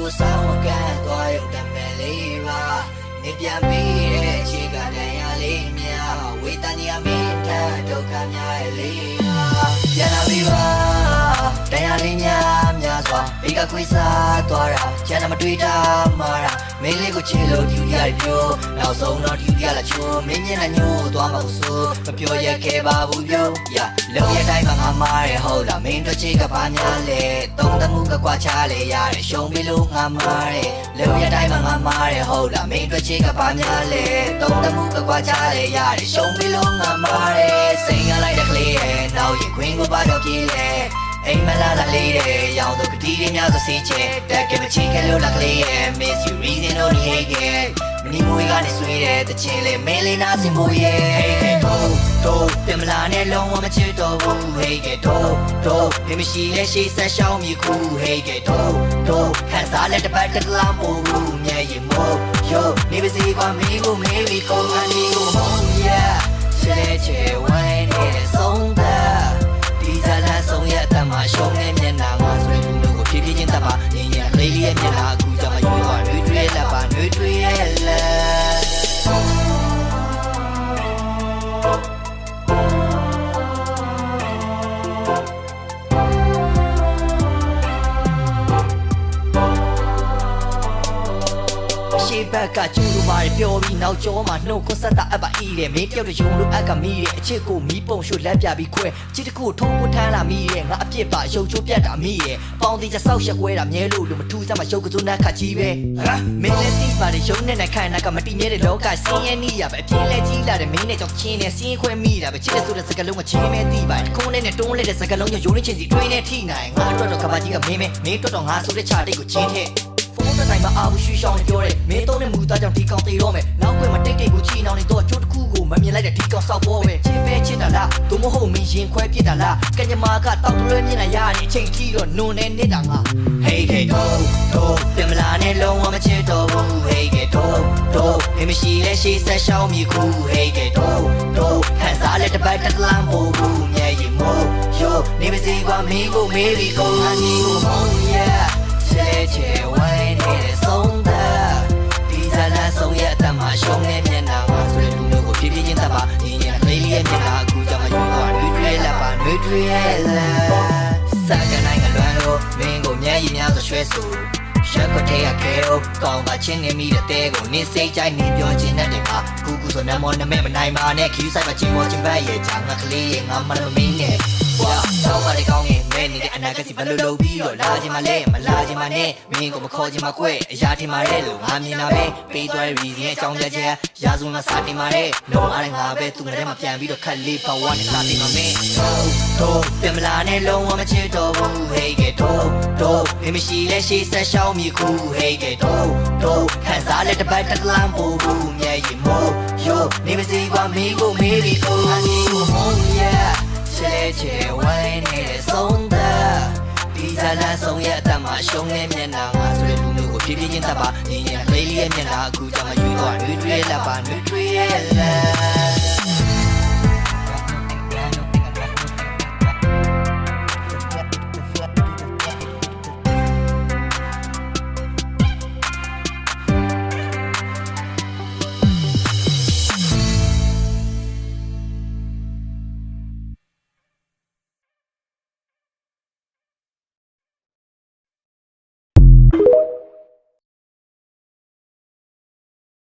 ကိုစောင်းကန်သွားရုံတမဲလေးပါနေပြန်ပြီးတဲ့ခြေကတရားလေးများဝေတန်ကြီးအမင်းထဒုက္ခများရဲ့လေးပြန်လာပြီပါတရားလေးများစွာဘေးကခွေးစားသွားတာကျန်တာမတွေ့တာမှားတာမင်းလေးကိုချစ်လို့ဒီရပြိုးနောက်ဆုံးတော့ဒီရလာချိုးမင်းမျက်နှာညို့သွားမှာဆိုမပြောရခဲ့ပါဘူးပြိုးလုံရတိုင်းမှာငါမားရဟုတ်လားမင်းတို့ချစ်ကပါများလေတုံးတမှုကကွာချလေရတယ်ရှုံးပြီလို့ငါမားတယ်လုံရတိုင်းမှာငါမားရဟုတ်လားမင်းတို့ချစ်ကပါများလေတုံးတမှုကကွာချလေရတယ်ရှုံးပြီလို့ငါမားတယ်စိန်ရလိုက်တဲ့ကလေးရဲ့နောက်ရင်ခွင်းကိုပါတော့ပြေးလေအိမ်မလာလာလေးတဲ့ရောင်သူကတိတွေများစွာစီးချဲတက်ကမချီခဲလို့လာကလေးရဲ့ miss you reason only hate it မနီမွေကနေဆွေးတဲ့တချင်လေးမင်းလေးနာစင်မိုးရဲ့ hey hey do ပြန်မလာနဲ့လုံးဝမချစ်တော့ဘူး hey hey do မင်းမရှိလဲရှိဆက်ရှောင်းမြခု hey hey do ခံစားလက်တစ်ပတ်တစ်လမ်းပို့ဘူးမျက်ရည်မို့ yo နေပါစေကွာမင်းကိုမေးပြီးကိုအန်ဒီကိုမုန်း yeah ချစ်ချစ်ဝိုင်းနေတဲ့ဆုံးသက်ဒီဇာတ်လမ်းဆုံးရဲ့အတ္တမှာရှုံးနေမျက်နှာငါဆိုရင်လူတို့ကိုဖြည်းဖြည်းချင်းတတ်ပါညင်ညင်ကလေးလေးရဲ့မျက်နှာအခုကြောင့်မရွေးပါနှွေးထွေးလက်ပါနှွေးထွေးရဲ့လက်ရှေ့ဘက်ကကျူးလို့ပါတယ်ပြောပြီးနောက်ကျောမှာနှုတ်ခွဆက်တာအပ်ပါဤတယ်မင်းတယောက်တရုံလို့အက်ကမိတယ်အချစ်ကိုမီးပုံရှို့လက်ပြပြီးခွဲချစ်တခုထုံးပွထမ်းလာမိတယ်ငါအပြစ်ပါရုပ်ချိုးပြတ်တာမိတယ်ပေါင်းတီချဆောက်ရက်ခွဲတာမြဲလို့မထူးစားမှရုပ်ကစုံနှက်ခါကြီးပဲမင်းလက်စီပါတယ်ရုံနဲ့နဲ့ခိုင်နာကမတိမြဲတဲ့လောကစင်းရဲနေရပဲအပြင်းလဲကြီးလာတယ်မင်းနဲ့ကြောင့်ချင်းနဲ့စင်းခွဲမိတာပဲချစ်တဲ့ဆိုတဲ့စကားလုံးကချင်းမဲသိပါတယ်ခုံးနဲ့တွန်းလဲတဲ့စကားလုံးကြောင့်ယိုးရင်းချင်းစီတွင်းနဲ့ထိနိုင်ငါအတွက်တော့ကဘာကြီးကမင်းအတွက်တော့ငါဆိုတဲ့ချာတိတ်ကိုချင်းထည့်ဖုန်းတိုင်းမှာအာဘူးရွှေရှောင်းနေပြောတယ်မင်းသုံးတဲ့မူသားကြောင့်ဒီကောင်တေတော့မယ်နောက်ွယ်မှာတိတ်တိတ်ကိုချီနှောင်းနေတော့ချိုးတစ်ခုကိုမမြင်လိုက်တဲ့ဒီကောင်ဆောက်ပေါ်ပဲချစ်ပဲချစ်တာလားသို့မဟုတ်မင်းရင်ခွဲပြစ်တာလားကညမာကတောက်တွဲမြင်လာရတဲ့အချိန်ကြီးတော့နုံနေနေတာငါ hey hey do ပြန်မလာနဲ့လုံးဝမချစ်တော့ဘူး hey hey do မင်းမရှိလဲရှိဆက်ရှောင်းမြခု hey hey do ခံစားလက်တစ်ပတ်တစ်လမ်းပို့ဘူးမျက်ရည်မို့ yo နေပါစေကွာမင်းကိုမေးပြီးကိုအန်ဒီကိုမုန်း yeahချေဝိုင်းနေတဲ့ဆုံးသက်ဒီဇာတ်လမ်းဆုံးရဲ့အတ္တမှာရှုံးနေမျက်နှာငါဆိုရင်လူမျိုးကိုဖြည်းဖြည်းချင်းတတ်ပါညင်ညင်ကလေးလေးရဲ့မျက်နှာအခုကြောင့်မယူတော့နှွေးထွေးလက်ပါနှွေးထွေးရဲ့လက်စကနိုင်ကလွမ်းလို့မင်းကိုမျက်ရည်များစွာရွှဲဆိုရက်ကွက်ထဲကခဲတော့ကောင်းပါချင်းနေမိတဲ့တဲကိုနင်းစိတ်ကြိုက်နေပြောချင်းတဲ့မှာကူဆိုနမောနမဲမနိုင်ပါနဲ့ခီးဆိုင်မှာချင်းမောချင်းဘက်ရဲ့ဂျာငါကလေးရဲ့ငါမလို့မင်းနဲ့ဝါတော့ပါလေကောင်းရင်မဲနေတဲ့အနာဂတ်စီဘယ်လိုလုပ်ပြီးတော့လာခြင်းမလဲမလာခြင်းမနဲ့မင်းကိုမခေါ်ခြင်းမခွဲအရာထင်ပါရဲ့လို့ငါမြင်တာပဲပေးသွားတဲ့ reason ရဲ့အကြောင်းပြချက်ရာဇဝင်မှာစာတင်ပါတဲ့တော့အားငါပဲသူငါထဲမှာပြန်ပြီးတော့ခက်လေးဘဝနဲ့စာတင်ပါမယ်တော့ပြန်မလာနဲ့လုံးဝမချစ်တော့ဘူး hey hey do မင်းမရှိလဲရှိဆက်ရှောင်းမြခု hey hey do ခံစားလက်တစ်ပတ်တစ်လမ်းပို့ဘူးမျက်ရည်မို့ yo နေပါစေကွာမင်းကိုမေးပြီးကိုအန်ဒီကိုမုန်း yeahချေဝိုင်းနေတဲ့ဆုံးသက်ဒီဇာတ်လမ်းဆုံးရဲ့အတ္တမှာရှုံးနေမျက်နှာငါဆိုရင်လူမျိုးကိုဖြည်းဖြည်းချင်းတတ်ပါညင်ညင်ကလေးလေးရဲ့မျက်နှာအခုကြောင့်မယူတော့နှွေးထွေးလက်ပါနှွေးထွေးရဲ့လက်